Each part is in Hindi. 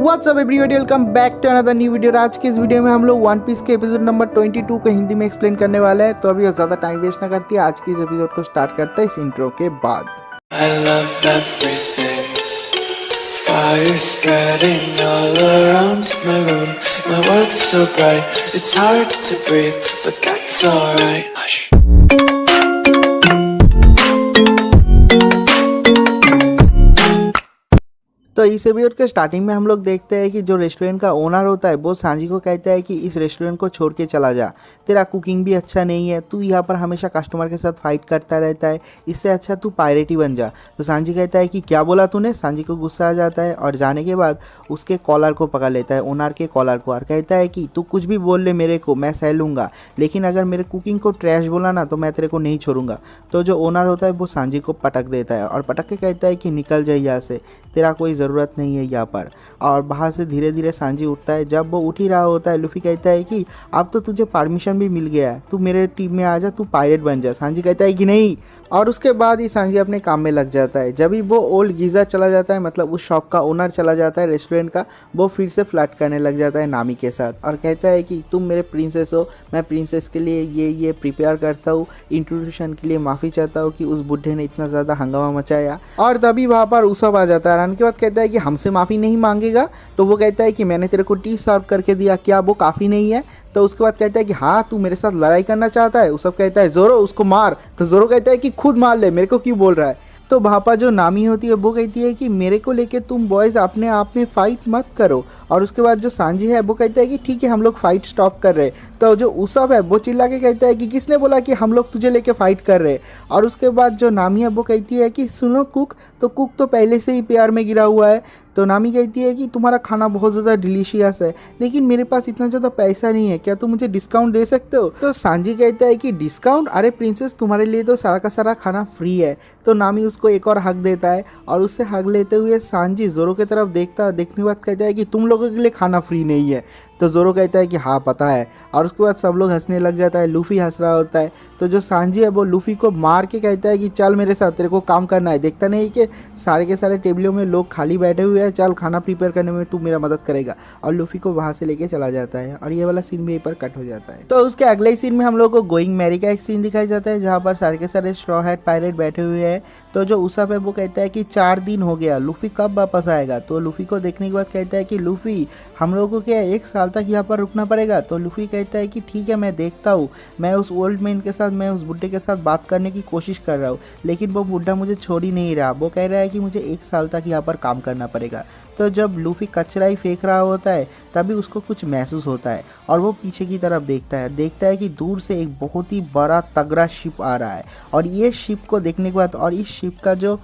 WhatsApp everybody, welcome back to another new video. आज के इस वीडियो में हम लोग वन पीस के एपिसोड नंबर 22 को हिंदी में एक्सप्लेन करने वाले हैं। तो अभी ज़्यादा टाइम वेस्ट ना करती है, आज की इस एपिसोड को स्टार्ट करते हैं इस इंट्रो के बाद। I love everything. Fire spreading all around my room. My world's so bright, it's hard to breathe, but that's alright. Hush. तो इस एपिसोड के स्टार्टिंग में हम लोग देखते हैं कि जो रेस्टोरेंट का ओनर होता है वो सांजी को कहता है कि इस रेस्टोरेंट को छोड़ के चला जा, तेरा कुकिंग भी अच्छा नहीं है, तू यहाँ पर हमेशा कस्टमर के साथ फाइट करता रहता है, इससे अच्छा तू पायरेट ही बन जा। तो सांजी कहता है कि क्या बोला तूने। सांजी को गुस्सा आ जाता है और जाने के बाद उसके कॉलर को पकड़ लेता है, ओनर के कॉलर को, और कहता है कि तू कुछ भी बोल ले मेरे को, मैं सह लूँगा, लेकिन अगर मेरे कुकिंग को ट्रैश बोला ना तो मैं तेरे को नहीं छोड़ूंगा। तो जो ओनर होता है वो सांजी को पटक देता है और पटक के कहता है कि निकल जाए यहाँ से, तेरा कोई ज़रूरत नहीं है यहाँ पर। और बाहर से धीरे धीरे सांजी उठता है। जब वो उठ ही रहा होता है, लूफी कहता है कि अब तो तुझे परमिशन भी मिल गया है, तू मेरे टीम में आ जा, तू पायरेट बन जा। सांजी कहता है कि नहीं, और उसके बाद ही सांजी अपने काम में लग जाता है। जब ही वो ओल्ड गीज़र चला जाता है, मतलब उस शॉप का ओनर चला जाता है रेस्टोरेंट का, वो फिर से फ्लर्ट करने लग जाता है नामी के साथ और कहता है कि तुम मेरे प्रिंसेस हो, मैं प्रिंसेस के लिए ये प्रिपेयर करता हूँ, इंट्रोड्यूशन के लिए माफ़ी चाहता हूँ कि उस बुढ़े ने इतना ज़्यादा हंगामा मचाया। और तभी वहाँ पर उसब आ जाता है। आने के बाद कहता है कि हमसे माफ़ी नहीं मांगेगा। तो वो कहता है कि मैंने तेरे को टी सर्व करके दिया, क्या वो काफ़ी नहीं है। तो उसके बाद कहता है कि हाँ, तू मेरे साथ लड़ाई करना चाहता है। उसब कहता है जोरो उसको मार। तो जोरो कहता है कि खुद मार ले, मेरे को क्यों बोल रहा है। तो भापा जो नामी होती है वो कहती है कि मेरे को लेके तुम बॉयज़ अपने आप में फ़ाइट मत करो। और उसके बाद जो सांजी है वो कहता है कि ठीक है, हम लोग फ़ाइट स्टॉप कर रहे हैं। तो जो उसब है वो चिल्ला के कहता है कि किसने बोला कि हम लोग तुझे लेके फ़ाइट कर रहे हैं। और उसके बाद जो नामी है वो कहती है कि सुनो कुक, तो कुक तो पहले से ही प्यार में गिरा हुआ है। तो नामी कहती है कि तुम्हारा खाना बहुत ज़्यादा डिलीशियस है, लेकिन मेरे पास इतना ज़्यादा पैसा नहीं है, क्या तुम मुझे डिस्काउंट दे सकते हो। तो सांजी कहता है कि डिस्काउंट, अरे प्रिंसेस तुम्हारे लिए तो सारा का सारा खाना फ्री है। तो नामी उसको एक और हक देता है और उससे हक लेते हुए सांजी जोरो की तरफ देखने के बाद कहता है कि तुम लोगों के लिए खाना फ्री नहीं है। तो जोरो कहता है कि हाँ पता है। और उसके बाद सब लोग हंसने लग जाता है, लूफी हंस रहा होता है। तो जो सांजी है वो लूफी को मार के कहता है कि चल मेरे साथ, तेरे को काम करना है, देखता नहीं कि सारे के सारे टेबलों में लोग खाली बैठे हुए हैं, चल खाना प्रिपेयर करने में तू मेरा मदद करेगा। और लूफी को वहाँ से लेके चला जाता है और ये वाला सीन भी यहीं पर कट हो जाता है। तो उसके अगले सीन में हम लोग को गोइंग मैरी का एक सीन दिखाई जाता है, जहाँ पर सारे के सारे स्ट्रॉ हैट पायरेट बैठे हुए हैं। तो जो उसब है वो कहता है कि 4 दिन हो गया, लूफी कब वापस आएगा। तो लूफी को देखने के बाद कहता है कि लूफी, हम लोगों को क्या 1 साल तक यहाँ पर रुकना पड़ेगा। तो लूफी कहता है कि ठीक है, मैं देखता हूँ, मैं उस ओल्ड मैन के साथ, मैं उस बुढ़े के साथ बात करने की कोशिश कर रहा हूँ, लेकिन वो बुढ़ा मुझे छोड़ ही नहीं रहा। वो कह रहा है कि मुझे 1 साल तक यहाँ पर काम करना पड़ेगा। तो जब लूफी कचरा ही फेंक रहा होता है तभी उसको कुछ महसूस होता है और वो पीछे की तरफ देखता है कि दूर से एक बहुत ही बड़ा तगड़ा शिप आ रहा है। और ये शिप को देखने के बाद, और इस शिप का जो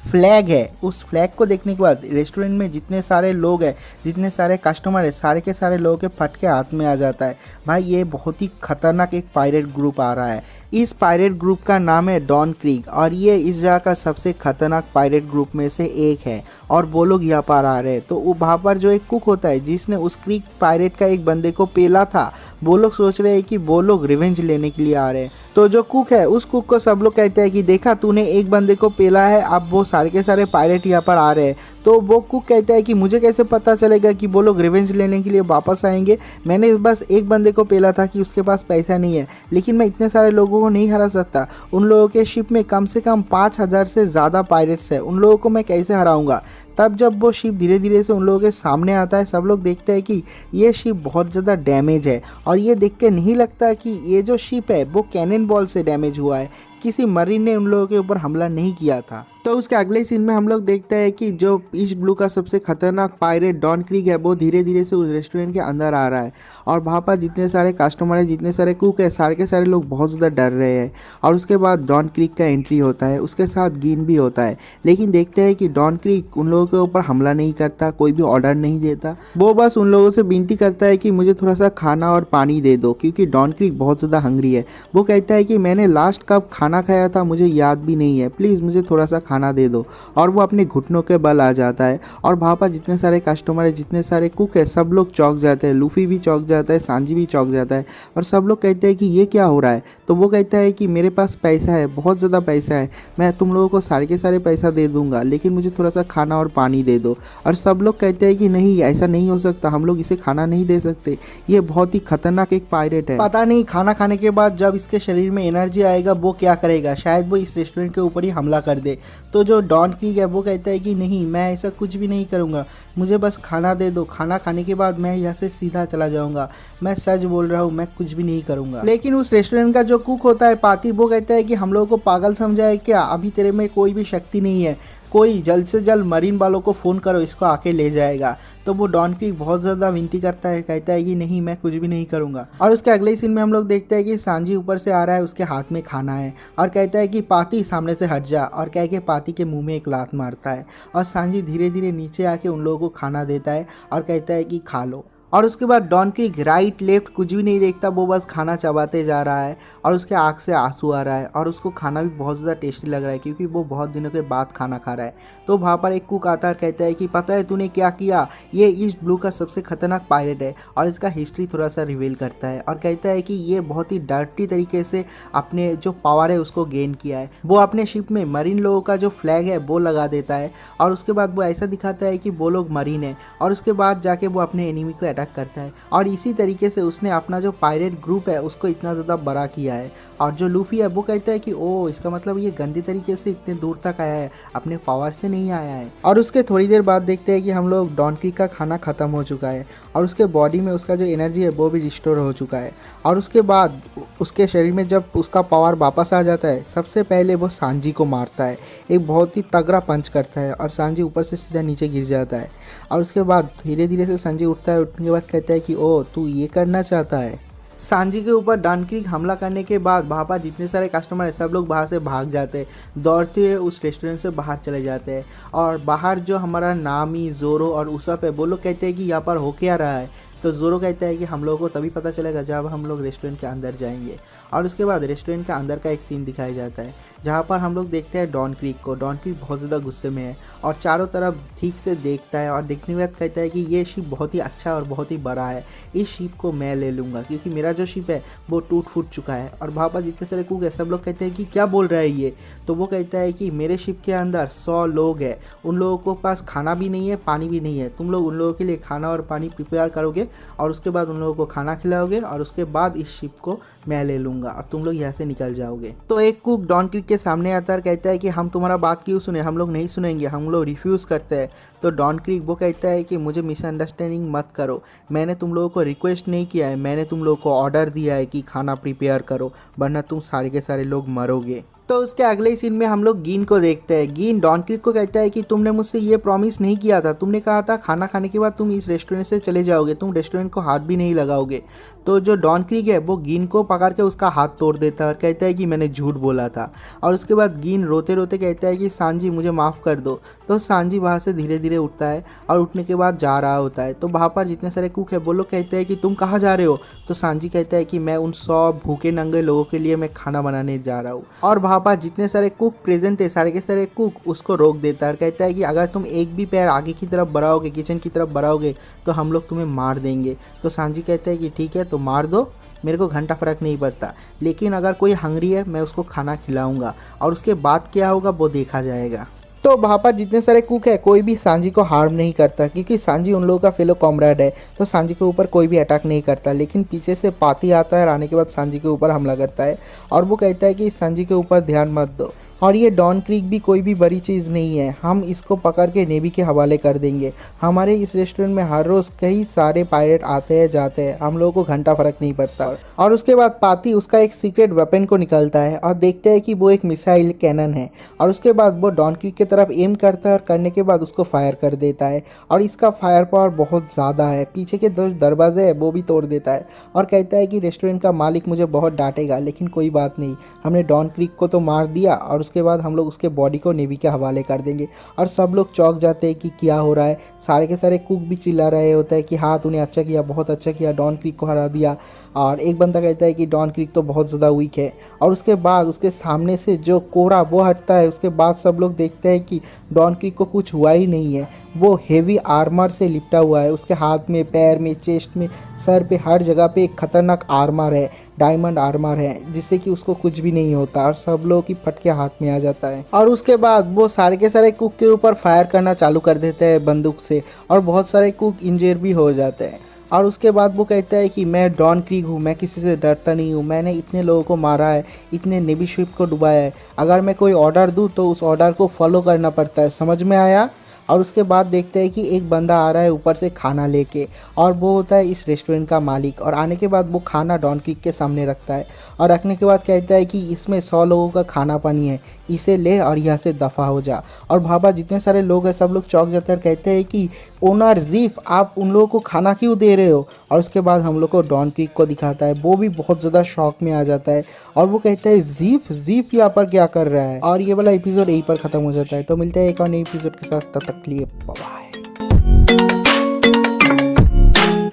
फ्लैग है, उस फ्लैग को देखने के बाद रेस्टोरेंट में जितने सारे लोग हैं, जितने सारे कस्टमर है, सारे के सारे लोगों के फटके हाथ में आ जाता है। भाई ये बहुत ही खतरनाक एक पायरेट ग्रुप आ रहा है। इस पायरेट ग्रुप का नाम है डॉन क्रीक और ये इस जगह का सबसे खतरनाक पायरेट ग्रुप में से एक है। और वो लोग यहाँ पर आ रहे हैं। तो वहाँ पर जो एक कुक होता है जिसने उस क्रीक पायरेट का एक बंदे को पेला था, वो लोग सोच रहे हैं कि वो लोग रिवेंज लेने के लिए आ रहे हैं। तो जो कुक है उस कुक को सब लोग कहते हैं कि देखा तूने एक बंदे को पेला है, अब वो सारे के सारे पायरेट यहाँ पर आ रहे हैं। तो वो कुक कहता है कि मुझे कैसे पता चलेगा कि वो लोग रिवेंज लेने के लिए वापस आएंगे, मैंने बस एक बंदे को पेला था कि उसके पास पैसा नहीं है, लेकिन मैं इतने सारे लोगों को नहीं हरा सकता। उन लोगों के शिप में कम से कम 5000 से ज़्यादा पायरेट्स हैं, उन लोगों को मैं कैसे हराऊंगा। तब जब वो शिप धीरे धीरे से उन लोगों के सामने आता है, सब लोग देखते हैं कि ये शिप बहुत ज़्यादा डैमेज है और ये देख के नहीं लगता कि ये जो शिप है वो कैनन बॉल से डैमेज हुआ है, किसी मरीन ने उन लोगों के ऊपर हमला नहीं किया था। तो उसके अगले सीन में हम लोग देखते हैं कि जो ईस्ट ब्लू का सबसे खतरनाक पायरेट डॉन क्रीक है वो धीरे धीरे से उस रेस्टोरेंट के अंदर आ रहा है। और वहाँ पर जितने सारे कस्टमर हैं, जितने सारे कुक है, सारे के सारे लोग बहुत ज़्यादा डर रहे हैं। और उसके बाद डॉन क्रीक का एंट्री होता है, उसके साथ गीन भी होता है। लेकिन देखते हैं कि डॉन क्रीक उन लोगों के ऊपर हमला नहीं करता, कोई भी ऑर्डर नहीं देता, वो बस उन लोगों से विनती करता है कि मुझे थोड़ा सा खाना और पानी दे दो, क्योंकि डॉन क्रीक बहुत ज़्यादा हंग्री है। वो कहता है कि मैंने लास्ट कब खाना खाया था मुझे याद भी नहीं है, प्लीज़ मुझे थोड़ा सा खाना दे दो। और वो अपने घुटनों के बल आ जाता है। और वहाँ पर जितने सारे कस्टमर है, जितने सारे कुक है, सब लोग चौंक जाते हैं। लूफी भी चौंक जाता है, सांजी भी चौंक जाता है और सब लोग कहते हैं कि ये क्या हो रहा है। तो वो कहता है कि मेरे पास पैसा है, बहुत ज़्यादा पैसा है, मैं तुम लोगों को सारे के सारे पैसा दे दूंगा, लेकिन मुझे थोड़ा सा खाना और पानी दे दो। और सब लोग कहते हैं कि नहीं, ऐसा नहीं हो सकता, हम लोग इसे खाना नहीं दे सकते, ये बहुत ही खतरनाक एक पायरेट है। पता नहीं खाना खाने के बाद जब इसके शरीर में एनर्जी आएगा वो क्या करेगा, शायद वो इस रेस्टोरेंट के ऊपर ही हमला कर दे। तो जो डॉन क्रीक है वो कहता है कि नहीं, मैं ऐसा कुछ भी नहीं करूँगा, मुझे बस खाना दे दो, खाना खाने के बाद मैं यहाँ से सीधा चला जाऊँगा, मैं सच बोल रहा हूँ, मैं कुछ भी नहीं करूँगा। लेकिन उस रेस्टोरेंट का जो कुक होता है पाती, वो कहता है कि हम लोगों को पागल समझा है क्या, अभी तेरे में कोई भी शक्ति नहीं है, कोई जल्द से जल्द मरीन वालों को फ़ोन करो, इसको आके ले जाएगा। तो वो डॉन क्रीक बहुत ज़्यादा विनती करता है, कहता है कि नहीं, मैं कुछ भी नहीं करूँगा। और उसके अगले ही सीन में हम लोग देखते हैं कि सांजी ऊपर से आ रहा है, उसके हाथ में खाना है और कहता है कि पाती सामने से हट जा, और कह के पाती के मुंह में एक लात मारता है और सांजी धीरे धीरे नीचे आके उन लोगों को खाना देता है और कहता है कि खा लो। और उसके बाद डॉन क्रीक राइट लेफ्ट कुछ भी नहीं देखता, वो बस खाना चबाते जा रहा है और उसके आँख से आंसू आ रहा है और उसको खाना भी बहुत ज़्यादा टेस्टी लग रहा है क्योंकि वो बहुत दिनों के बाद खाना खा रहा है। तो वहाँ पर एक कुक आता है, कहता है कि पता है तूने क्या किया, ये ईस्ट ब्लू का सबसे खतरनाक पायरेट है, और इसका हिस्ट्री थोड़ा सा रिवील करता है और कहता है कि ये बहुत ही डर्टी तरीके से अपने जो पावर है उसको गेन किया है। वो अपने शिप में मरीन लोगों का जो फ्लैग है वो लगा देता है और उसके बाद वो ऐसा दिखाता है कि वो लोग मरीन है, और उसके बाद जाके वो अपने एनिमी को अटैक करता है। और इसी तरीके से उसने अपना जो पायरेट ग्रुप है उसको इतना ज़्यादा बड़ा किया है। और जो लूफी है वो कहता है कि ओ, इसका मतलब ये गंदे तरीके से इतने दूर तक आया है, अपने पावर से नहीं आया है। और उसके थोड़ी देर बाद देखते हैं कि हम लोग डॉन क्रीक का खाना ख़त्म हो चुका है और उसके बॉडी में उसका जो एनर्जी है वो भी रिस्टोर हो चुका है। और उसके बाद उसके शरीर में जब उसका पावर वापस आ जाता है, सबसे पहले वो सांजी को मारता है, एक बहुत ही तगड़ा पंच करता है और सांजी ऊपर से सीधा नीचे गिर जाता है। और उसके बाद धीरे धीरे से सांजी उठता है, उठने के बाद कहता है कि ओ, तू ये करना चाहता है। सांजी के ऊपर डॉन क्रीक हमला करने के बाद वहाँ पर जितने सारे कस्टमर हैं सब लोग बाहर से भाग जाते हैं, दौड़ते हुए उस रेस्टोरेंट से बाहर चले जाते हैं। और बाहर जो हमारा नामी, जोरो और उसप है वो लोग कहते हैं कि यहाँ पर हो क्या रहा है। तो जोरो कहता है कि हम लोगों को तभी पता चलेगा जब हम लोग रेस्टोरेंट के अंदर जाएंगे। और उसके बाद रेस्टोरेंट के अंदर का एक सीन दिखाया जाता है जहाँ पर हम लोग देखते हैं डॉन क्रीक को। डॉन क्रीक बहुत ज़्यादा गुस्से में है और चारों तरफ ठीक से देखता है और देखने के बाद कहता है कि ये शिप बहुत ही अच्छा और बहुत ही बड़ा है, इस शिप को मैं ले लूँगा क्योंकि मेरा जो शिप है वो टूट फूट चुका है। और वहाँ पर जितने सारे कुक है सब लोग कहते हैं कि क्या बोल रहा है ये। तो वो कहता है कि मेरे शिप के अंदर 100 लोग हैं, उन लोगों को पास खाना भी नहीं है, पानी भी नहीं है, तुम लोग उन लोगों के लिए खाना और पानी प्रिपेयर करोगे और उसके बाद उन लोगों को खाना खिलाओगे और उसके बाद इस शिप को मैं ले लूँगा और तुम लोग यहाँ से निकल जाओगे। तो एक कुक डॉन क्रीक के सामने आता है, कहता है कि हम तुम्हारा बात क्यों सुने, हम लोग नहीं सुनेंगे, हम लोग रिफ्यूज़ करते हैं। तो डॉन क्रीक वो कहता है कि मुझे मिसअंडरस्टैंडिंग मत करो, मैंने तुम लोगों को रिक्वेस्ट नहीं किया है, मैंने तुम लोगों को ऑर्डर दिया है कि खाना प्रिपेयर करो वरना तुम सारे के सारे लोग मरोगे। तो उसके अगले ही सीन में हम लोग गीन को देखते हैं। गीन डॉन क्रीक को कहता है कि तुमने मुझसे ये प्रॉमिस नहीं किया था, तुमने कहा था खाना खाने के बाद तुम इस रेस्टोरेंट से चले जाओगे, तुम रेस्टोरेंट को हाथ भी नहीं लगाओगे। तो जो डॉन क्रीक है वो गीन को पकड़ के उसका हाथ तोड़ देता है और कहता है कि मैंने झूठ बोला था। और उसके बाद गीन रोते रोते कहता है कि सांजी मुझे माफ़ कर दो। तो सांजी वहाँ से धीरे धीरे उठता है और उठने के बाद जा रहा होता है। तो वहाँ पर जितने सारे कुक है वो लोग कहते हैं कि तुम कहाँ जा रहे हो। तो सांजी कहता है कि मैं उन 100 भूखे नंगे लोगों के लिए मैं खाना बनाने जा रहा हूँ। और वहाँ पर जितने सारे कुक प्रेजेंट थे सारे के सारे कुक उसको रोक देता है और कहता है कि अगर तुम एक भी पैर आगे की तरफ बढ़ाओगे, किचन की तरफ बढ़ाओगे तो हम लोग तुम्हें मार देंगे। तो सांजी कहता है कि ठीक है तो मार दो, मेरे को घंटा फ़र्क नहीं पड़ता, लेकिन अगर कोई हंगरी है मैं उसको खाना खिलाऊंगा और उसके बाद क्या होगा वो देखा जाएगा। तो वहाँ पर जितने सारे कुक है कोई भी सांजी को हार्म नहीं करता क्योंकि सांजी उन लोगों का फेलो कॉमरेड है, तो सांजी के ऊपर कोई भी अटैक नहीं करता। लेकिन पीछे से पाती आता है और आने के बाद सांजी के ऊपर हमला करता है और वो कहता है कि सांजी के ऊपर ध्यान मत दो और ये डॉन क्रीक भी कोई भी बड़ी चीज़ नहीं है, हम इसको पकड़ के नेवी के हवाले कर देंगे। हमारे इस रेस्टोरेंट में हर रोज़ कई सारे पायरेट आते हैं जाते हैं, हम लोगों को घंटा फ़र्क नहीं पड़ता। और उसके बाद पाती उसका एक सीक्रेट वेपन को निकालता है और देखते हैं कि वो एक मिसाइल कैनन है। और उसके बाद वो डॉन क्रीक की तरफ एम करता है और करने के बाद उसको फायर कर देता है और इसका फायर पावर बहुत ज़्यादा है, पीछे के जो दरवाजे हैं वो भी तोड़ देता है। और कहता है कि रेस्टोरेंट का मालिक मुझे बहुत डांटेगा लेकिन कोई बात नहीं, हमने डॉन क्रीक को तो मार दिया और उसके बाद हम लोग उसके बॉडी को नेवी के हवाले कर देंगे। और सब लोग चौंक जाते हैं कि क्या हो रहा है, सारे के सारे कुक भी चिल्ला रहे होते हैं कि हाँ तूने अच्छा किया, बहुत अच्छा किया, डॉन क्रीक को हरा दिया। और एक बंदा कहता है कि डॉन क्रीक तो बहुत ज़्यादा वीक है। और उसके बाद उसके सामने से जो कोरा वो हटता है, उसके बाद सब लोग देखते हैं कि डॉन क्रीक को कुछ हुआ ही नहीं है। वो हेवी आर्मर से लिपटा हुआ है, उसके हाथ में, पैर में, चेस्ट में, सर पे, हर जगह पे एक खतरनाक आर्मर है, डायमंड आर्मर है, जिससे कि उसको कुछ भी नहीं होता और सब लोगों की फटके हाथ में आ जाता है। और उसके बाद वो सारे के सारे कुक के ऊपर फायर करना चालू कर देते हैं बंदूक से और बहुत सारे कुक इंजर भी हो जाते हैं। और उसके बाद वो कहता है कि मैं डॉन क्रीक हूँ, मैं किसी से डरता नहीं हूँ, मैंने इतने लोगों को मारा है, इतने नेवी शिप को डुबाया है, अगर मैं कोई ऑर्डर दूँ तो उस ऑर्डर को फॉलो करना पड़ता है, समझ में आया। और उसके बाद देखते हैं कि एक बंदा आ रहा है ऊपर से खाना लेके और वो होता है इस रेस्टोरेंट का मालिक। और आने के बाद वो खाना डॉन क्रीक के सामने रखता है और रखने के बाद कहता है कि इसमें 100 लोगों का खाना पानी है, इसे ले और यहाँ से दफ़ा हो जा। और भाबा जितने सारे लोग हैं सब लोग चौंक जाते हैं और कहते हैं कि ओनर जीफ, आप उन लोगों को खाना क्यों दे रहे हो। और उसके बाद हम लोग को डॉन क्रीक को दिखाता है, वो भी बहुत ज़्यादा शॉक में आ जाता है और वो कहता है जीफ जीफ यहाँ पर क्या कर रहा है। और ये वाला एपिसोड यहीं पर ख़त्म हो जाता है। तो मिलते हैं एक और नए एपिसोड के साथ, तब तक के लिए बाय बाय।